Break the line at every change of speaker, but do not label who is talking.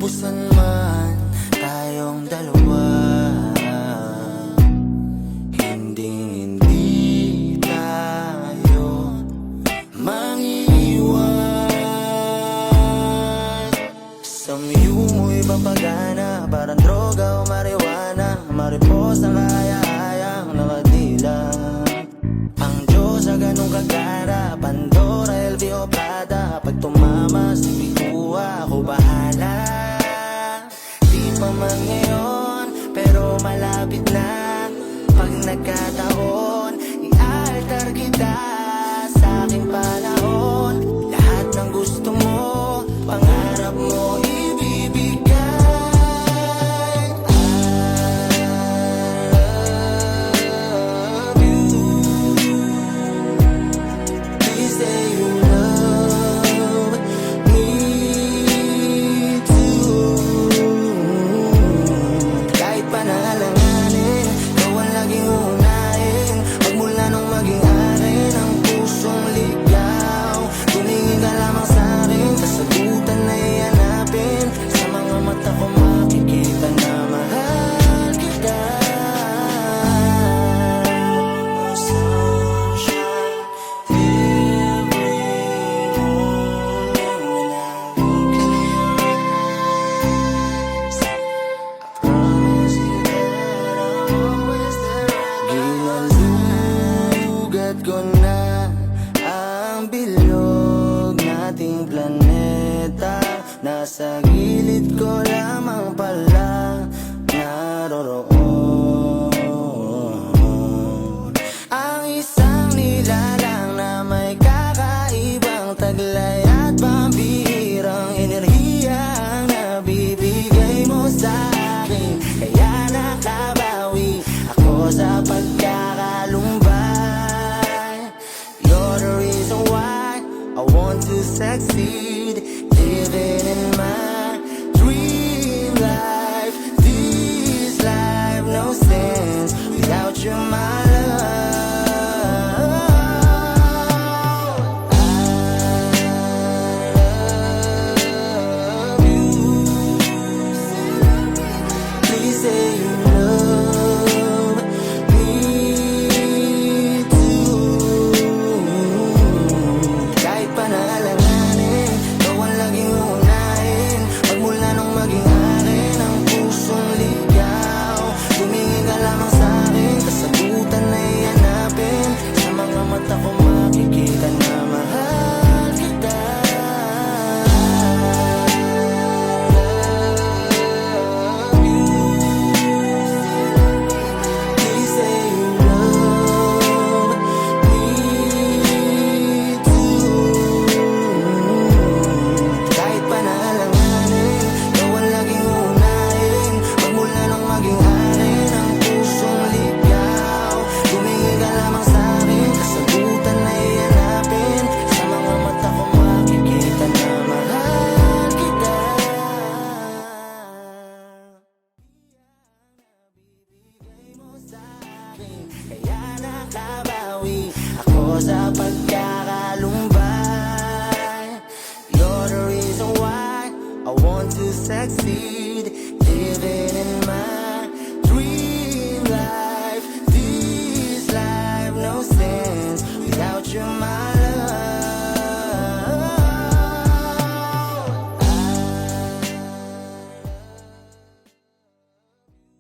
maubusan man tayong dalawa, hindi tayo mangiiwan. Samyu mo'y papagana, parang droga o marijuana, mariposa kaya-ayang nakadila. Ang Diyos sa ganong kagara, Pandora, LV o Prada, pag tumama si Bikuha, ako bahala. Di pa man ngayon, pero malapit na. Pag nagkataon, i-altar kita sa aking panahon. Lahat ng gusto mo, pangarap mo, ibibigay. I love you. Please say you love me too. Kahit panalanganin, ikaw ang laging unahin. Pagmula nung maging akin ang pusong ligaw, tumingin ka lamang sa'kin, kasagutan na ihanapin. Sa mga mata ko makikita na mahal kita. Sunshine every morning when I look in your eyes. I promise you that I'm always there. Ginalugad ko na ang bilog nating planeta. Nasa gilid ko lamang pala naroroon ang isang nilalang na may kakaibang taglay at pambihirang enerhiya ang nabibigay mo sa akin. Kaya nakabawi ako sa pagkakalumbay. You're the reason why I want to succeed, living in my dream life. This life no sense without you, my love. I love you. Please say you love me too. Kahit panalanganin, ikaw ang laging unahin. Pagmula nung maging akin ang pusong ligaw, tumingin ka lamang sa'kin, kasagutan na ihanapin. Sa mga mata ko makikita na mahal kita. Love you. Please say you love me too. Kahit panalanganin, ikaw ang laging unahin. Pagmula nung maging akin ang pusong ligaw, tumingin ka lamang sa'kin, kasagutan na ihanapin. Sa mga mata ko makikita na mahal kita. Nabibigay mo sa'kin, kaya nakabawi ako sa pagkakalumbay. You're the reason why I want to succeed.